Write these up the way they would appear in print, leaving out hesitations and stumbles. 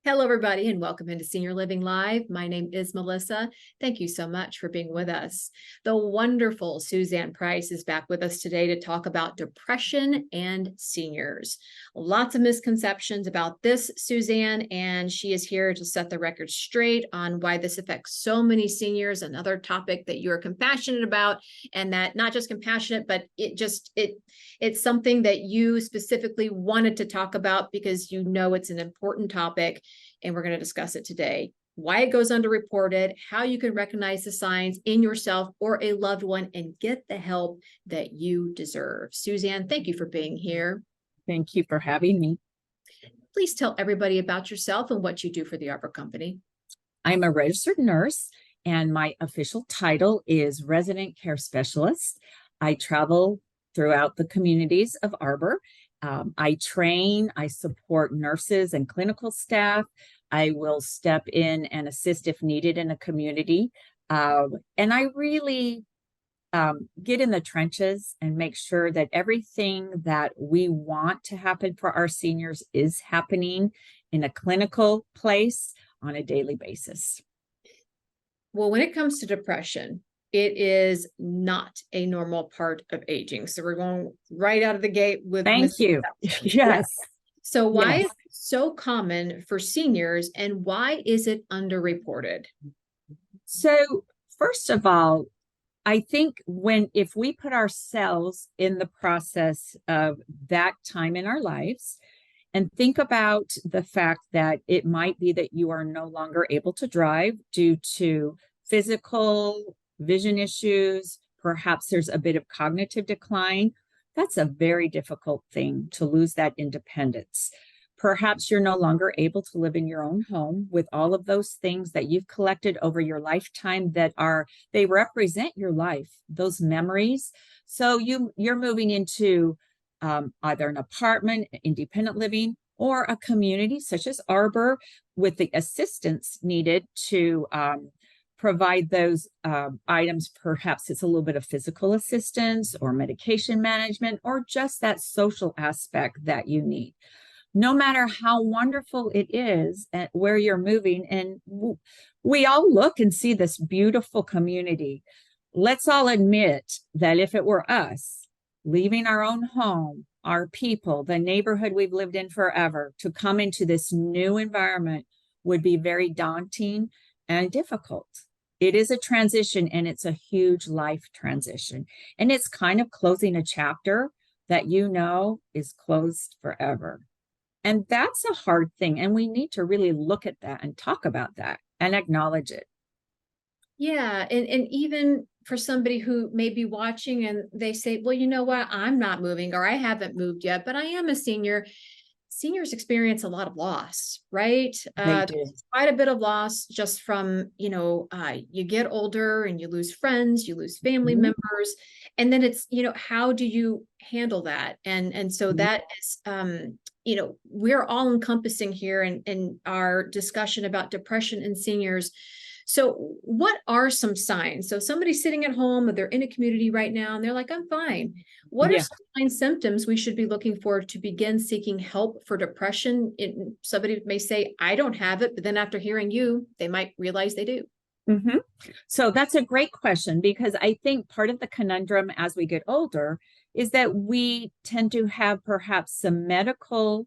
Hello, everybody, and welcome into Senior Living Live. My name is Melissa. Thank you so much for being with us. The wonderful Suzanne Price is back with us today to talk about depression and seniors. Lots of misconceptions about this, Suzanne, and she is here to set the record straight on why this affects so many seniors, another topic that you're compassionate about, and that not just compassionate, but it's something that you specifically wanted to talk about because you know it's an important topic. And we're going to discuss it today. Why it goes underreported, how you can recognize the signs in yourself or a loved one, and get the help that you deserve. Suzanne, thank you for being here. Thank you for having me. Please tell everybody about yourself and what you do for the Arbor Company. I'm a registered nurse, and my official title is Resident Care Specialist. I travel throughout the communities of Arbor. I train, I support nurses and clinical staff. I will step in and assist if needed in a community. And I really get in the trenches and make sure that everything that we want to happen for our seniors is happening in a clinical place on a daily basis. Well, when it comes to depression, it is not a normal part of aging. So we're going right out of the gate with Thank you. Yes. So why is it so common for seniors, and why is it underreported? So first of all, I think if we put ourselves in the process of that time in our lives and think about the fact that it might be that you are no longer able to drive due to physical vision issues, perhaps there's a bit of cognitive decline. That's a very difficult thing to lose that independence. Perhaps you're no longer able to live in your own home with all of those things that you've collected over your lifetime they represent your life, those memories. So you're moving into either an apartment, independent living, or a community such as Arbor with the assistance needed to provide those items. Perhaps it's a little bit of physical assistance or medication management or just that social aspect that you need. No matter how wonderful it is at where you're moving, and we all look and see this beautiful community. Let's all admit that if it were us leaving our own home, our people, the neighborhood we've lived in forever, to come into this new environment would be very daunting and difficult. It is a transition, and it's a huge life transition. And it's kind of closing a chapter that is closed forever. And that's a hard thing. And we need to really look at that and talk about that and acknowledge it. Yeah. And even for somebody who may be watching and they say, well, you know what, I'm not moving, or I haven't moved yet, but I am a senior. Seniors experience a lot of loss, right? Quite a bit of loss just from, you get older and you lose friends, you lose family members. And then it's, how do you handle that? And so that is, we're all encompassing here in our discussion about depression in seniors. So what are some signs? So somebody's sitting at home or they're in a community right now and they're like, I'm fine. What are some signs, symptoms we should be looking for to begin seeking help for depression? Somebody may say, I don't have it, but then after hearing you, they might realize they do. So that's a great question, because I think part of the conundrum as we get older is that we tend to have perhaps some medical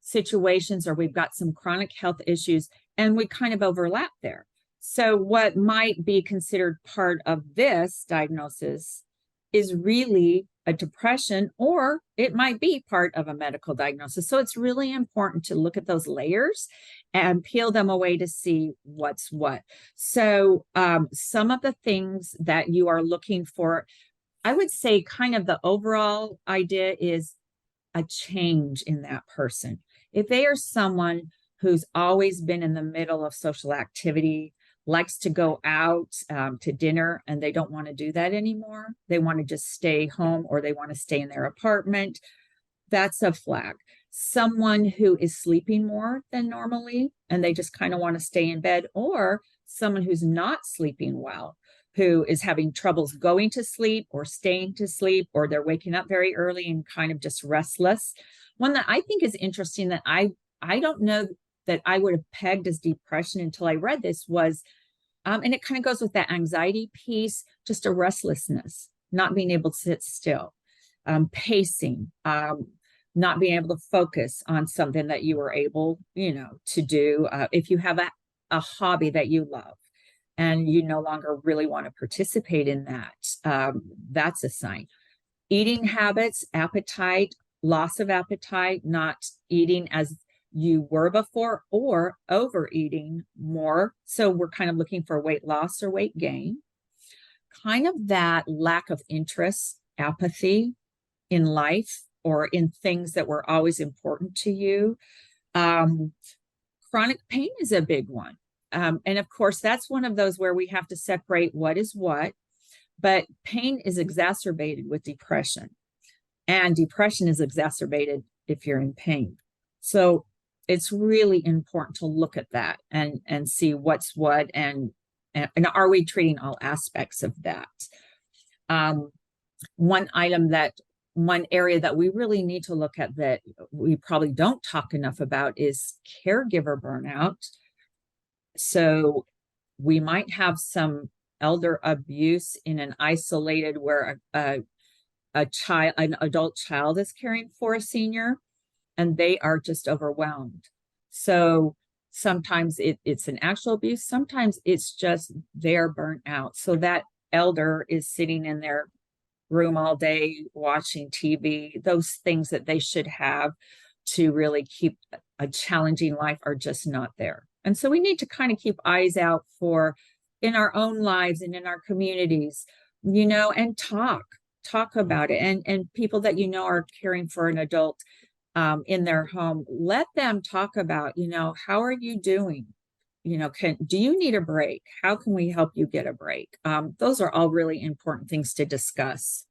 situations, or we've got some chronic health issues, and we kind of overlap there. So what might be considered part of this diagnosis is really a depression, or it might be part of a medical diagnosis. So it's really important to look at those layers and peel them away to see what's what. So some of the things that you are looking for, I would say kind of the overall idea is a change in that person. If they are someone who's always been in the middle of social activity, likes to go out to dinner, and they don't want to do that anymore, they want to just stay home, or they want to stay in their apartment, that's a flag. Someone who is sleeping more than normally, and they just kind of want to stay in bed, or someone who's not sleeping well, who is having troubles going to sleep or staying to sleep, or they're waking up very early and kind of just restless. One that I think is interesting that I I don't know that I would have pegged as depression until I read this was, and it kind of goes with that anxiety piece, just a restlessness, not being able to sit still, pacing, not being able to focus on something that you were able, to do. If you have a hobby that you love and you no longer really want to participate in that, that's a sign. Eating habits, appetite, loss of appetite, not eating as you were before, or overeating more. So we're kind of looking for weight loss or weight gain. Kind of that lack of interest, apathy in life or in things that were always important to you. Chronic pain is a big one. And of course, that's one of those where we have to separate what is what. But pain is exacerbated with depression, and depression is exacerbated if you're in pain. So it's really important to look at that and see what's what, and are we treating all aspects of that. One area that we really need to look at that we probably don't talk enough about is caregiver burnout. So we might have some elder abuse in an isolated where an adult child is caring for a senior, and they are just overwhelmed. So sometimes it's an actual abuse, sometimes it's just they're burnt out. So that elder is sitting in their room all day watching TV. Those things that they should have to really keep a challenging life are just not there. And so we need to kind of keep eyes out for in our own lives and in our communities, and talk about it. And people that are caring for an adult in their home, let them talk about, how are you doing? Do you need a break? How can we help you get a break? Those are all really important things to discuss.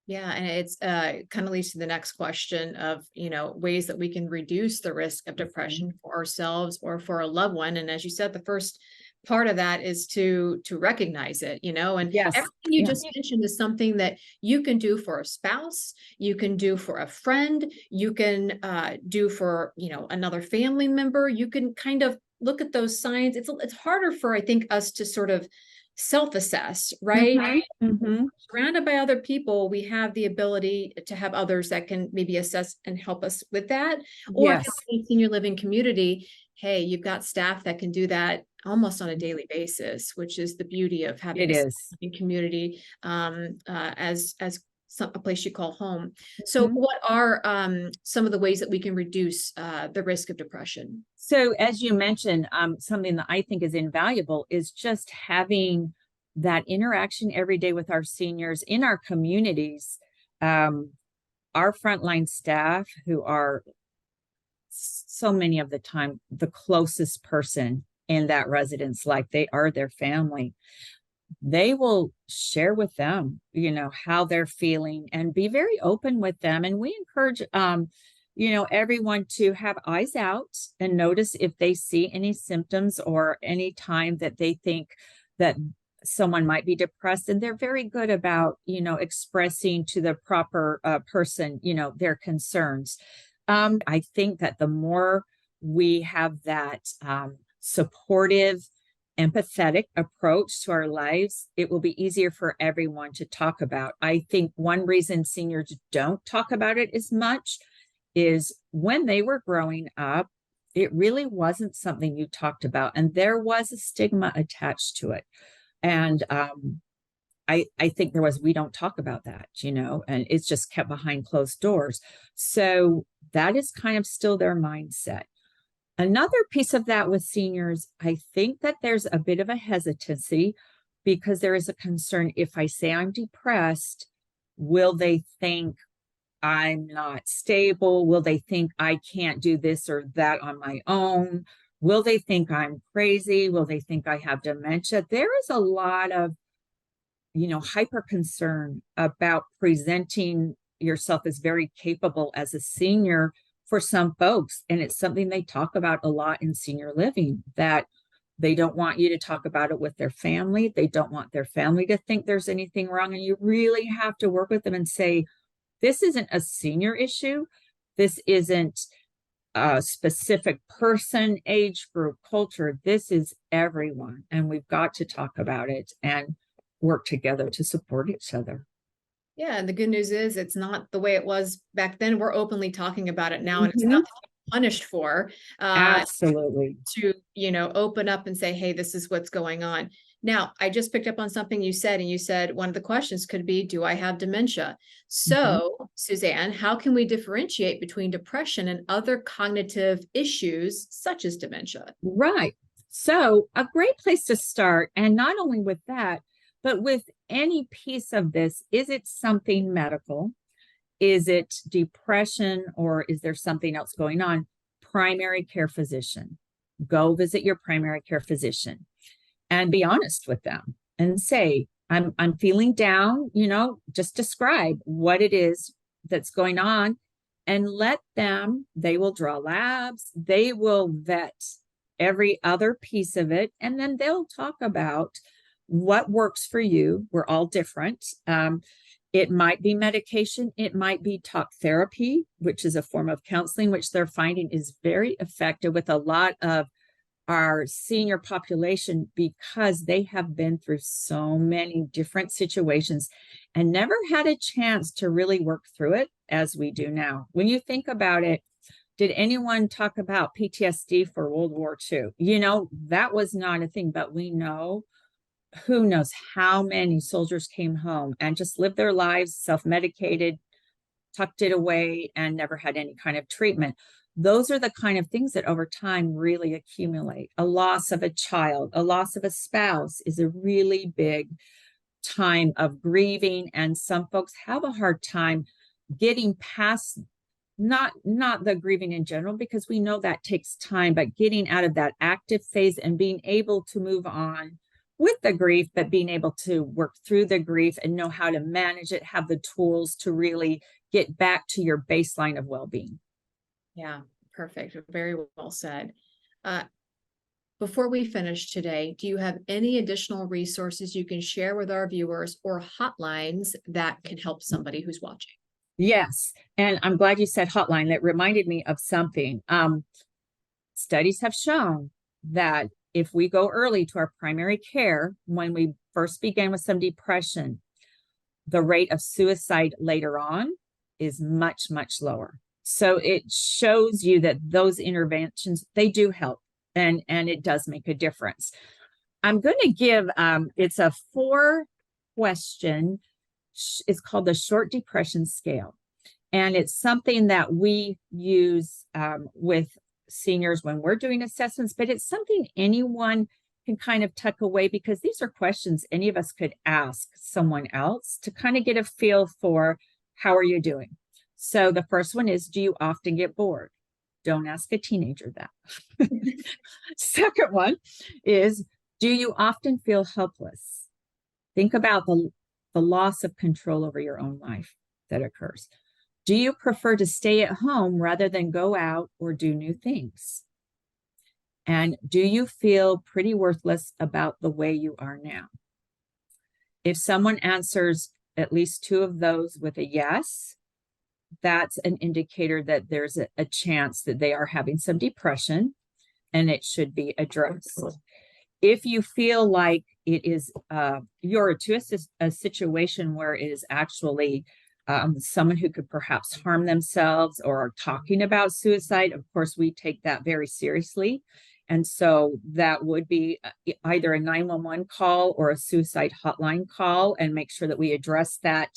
Yeah, and it's kind of leads to the next question of, ways that we can reduce the risk of depression for ourselves or for a loved one. And as you said, the first part of that is to recognize it, and Yes. everything you Yeah. just mentioned is something that you can do for a spouse, you can do for a friend, you can do for, another family member. You can kind of look at those signs. It's harder for, I think, us to sort of self-assess, right? Mm-hmm. Surrounded by other people, we have the ability to have others that can maybe assess and help us with that. Or if Yes. you're in a senior living community, hey, you've got staff that can do that almost on a daily basis, which is the beauty of having It is. a community as a place you call home. So Mhm. what are some of the ways that we can reduce the risk of depression? So as you mentioned, something that I think is invaluable is just having that interaction every day with our seniors in our communities. Our frontline staff, who are so many of the time the closest person in that resident's life, they are their family. They will share with them, how they're feeling and be very open with them. And we encourage, everyone to have eyes out and notice if they see any symptoms or any time that they think that someone might be depressed. And they're very good about, expressing to the proper person, their concerns. I think that the more we have that supportive, empathetic approach to our lives, it will be easier for everyone to talk about. I think one reason seniors don't talk about it as much is when they were growing up, it really wasn't something you talked about, and there was a stigma attached to it. And I think there was, we don't talk about that, and it's just kept behind closed doors. So that is kind of still their mindset. Another piece of that with seniors, I think that there's a bit of a hesitancy because there is a concern, if I say I'm depressed, will they think I'm not stable? Will they think I can't do this or that on my own? Will they think I'm crazy? Will they think I have dementia? There is a lot of, hyper concern about presenting yourself as very capable as a senior for some folks. And it's something they talk about a lot in senior living, that they don't want you to talk about it with their family. They don't want their family to think there's anything wrong. And you really have to work with them and say, this isn't a senior issue. This isn't a specific person, age group, culture. This is everyone. And we've got to talk about it and work together to support each other. Yeah, and the good news is it's not the way it was back then. We're openly talking about it now, and it's Mhm. nothing to be punished for. Absolutely. To, open up and say, hey, this is what's going on. Now, I just picked up on something you said, and you said one of the questions could be, do I have dementia? Mhm. So, Suzanne, how can we differentiate between depression and other cognitive issues such as dementia? Right. So, a great place to start, and not only with that, but with any piece of this, is it something medical? Is it depression, or is there something else going on? Primary care physician. Go visit your primary care physician and be honest with them and say, I'm feeling down, just describe what it is that's going on and let them, they will draw labs, they will vet every other piece of it, and then they'll talk about what works for you. We're all different. It might be medication, it might be talk therapy, which is a form of counseling, which they're finding is very effective with a lot of our senior population because they have been through so many different situations and never had a chance to really work through it as we do now. When you think about it, did anyone talk about PTSD for World War II? That was not a thing, but we know, who knows how many soldiers came home and just lived their lives self-medicated, tucked it away, and never had any kind of treatment. Those are the kind of things that over time really accumulate. A loss of a child, a loss of a spouse is a really big time of grieving. And some folks have a hard time getting past not the grieving in general, because we know that takes time, but getting out of that active phase and being able to move on with the grief, but being able to work through the grief and know how to manage it, have the tools to really get back to your baseline of well-being. Yeah, perfect. Very well said. Uh, Before we finish today, do you have any additional resources you can share with our viewers or hotlines that can help somebody who's watching? Yes. And I'm glad you said hotline. That reminded me of something. Studies have shown that if we go early to our primary care, when we first begin with some depression, the rate of suicide later on is much, much lower. So it shows you that those interventions, they do help, and it does make a difference. I'm going to give, it's a 4-question, it's called the short depression scale. And it's something that we use with seniors when we're doing assessments, but it's something anyone can kind of tuck away, because these are questions any of us could ask someone else to kind of get a feel for how are you doing. So the first one is, do you often get bored? Don't ask a teenager that. Second one is, do you often feel helpless? Think about the loss of control over your own life that occurs. Do you prefer to stay at home rather than go out or do new things? And do you feel pretty worthless about the way you are now? If someone answers at least 2 of those with a yes, that's an indicator that there's a chance that they are having some depression and it should be addressed. If you feel like it is you're to a situation where it is actually someone who could perhaps harm themselves or are talking about suicide, of course, we take that very seriously. And so that would be either a 911 call or a suicide hotline call, and make sure that we address that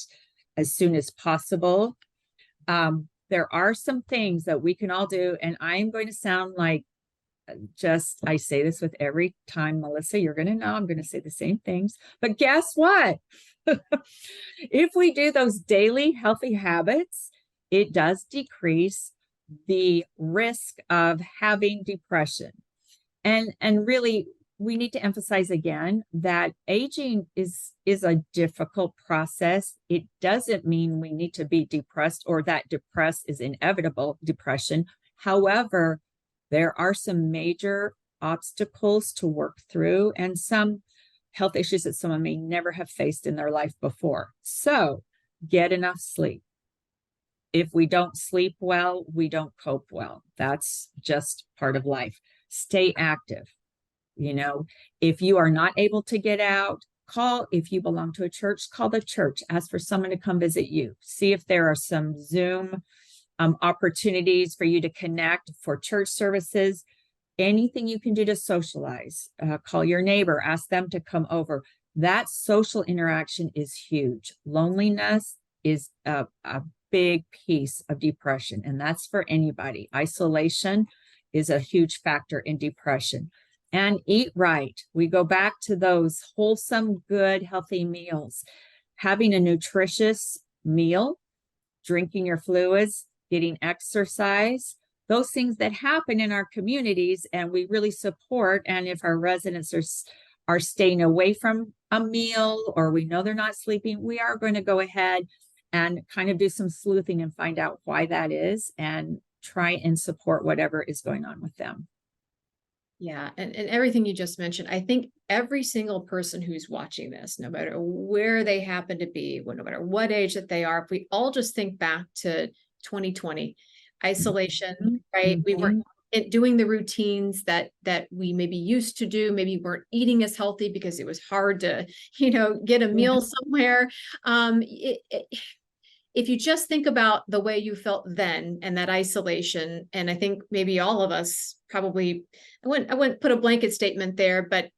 as soon as possible. There are some things that we can all do, and I'm going to sound like I say this with every time, Melissa, you're going to know I'm going to say the same things, but guess what? If we do those daily healthy habits, it does decrease the risk of having depression. And really, we need to emphasize again that aging is a difficult process. It doesn't mean we need to be depressed or that depressed is inevitable depression. However, there are some major obstacles to work through and some health issues that someone may never have faced in their life before. So get enough sleep. if we don't sleep well, we don't cope well. That's just part of life. Stay active. You know, if you are not able to get out, call. If you belong to a church, call the church. Ask for someone to come visit you. See if there are some Zoom opportunities for you to connect for church services. Anything you can do to socialize. Call your neighbor, ask them to come over. That social interaction is huge. Loneliness is a big piece of depression, and that's for anybody. Isolation is a huge factor in depression. And eat right. We go back to those wholesome, good, healthy meals. Having a nutritious meal, drinking your fluids, getting exercise, those things that happen in our communities, and we really support. And if our residents are staying away from a meal, or we know they're not sleeping, we are going to go ahead and kind of do some sleuthing and find out why that is, and try and support whatever is going on with them. Yeah, and everything you just mentioned, I think every single person who's watching this, no matter where they happen to be, no matter what age that they are, if we all just think back to 2020, isolation, right? We weren't doing the routines that we maybe used to do, maybe weren't eating as healthy because it was hard to, get a meal somewhere. If you just think about the way you felt then and that isolation, and I think maybe all of us probably, I wouldn't put a blanket statement there, but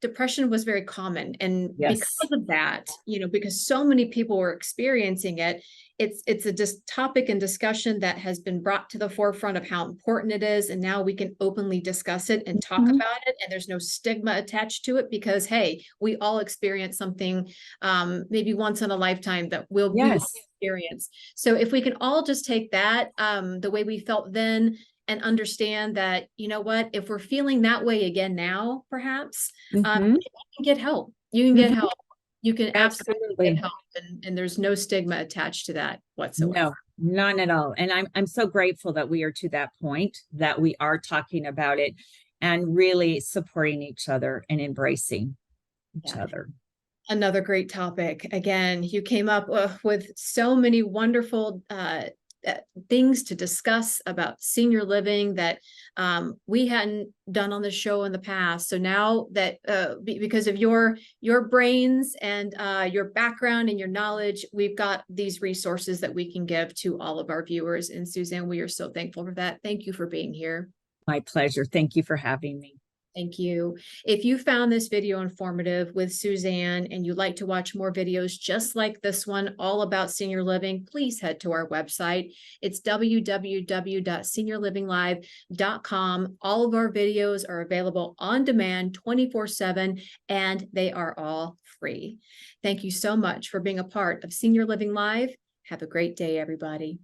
depression was very common. And because of that, because so many people were experiencing it, it's a topic and discussion that has been brought to the forefront of how important it is. And now we can openly discuss it and talk about it. And there's no stigma attached to it because, hey, we all experience something maybe once in a lifetime that we'll experience. So if we can all just take that, the way we felt then, and understand that, if we're feeling that way again now, perhaps, you can get help. You can get help. You can absolutely get help. And there's no stigma attached to that whatsoever. No, none at all. And I'm so grateful that we are to that point, that we are talking about it and really supporting each other and embracing each other. Another great topic. Again, you came up with so many wonderful things to discuss about senior living that we hadn't done on the show in the past. So now that because of your brains and your background and your knowledge, we've got these resources that we can give to all of our viewers. And Suzanne, we are so thankful for that. Thank you for being here. My pleasure. Thank you for having me. Thank you. If you found this video informative with Suzanne and you'd like to watch more videos just like this one, all about senior living, please head to our website. It's www.seniorlivinglive.com. All of our videos are available on demand 24/7, and they are all free. Thank you so much for being a part of Senior Living Live. Have a great day, everybody.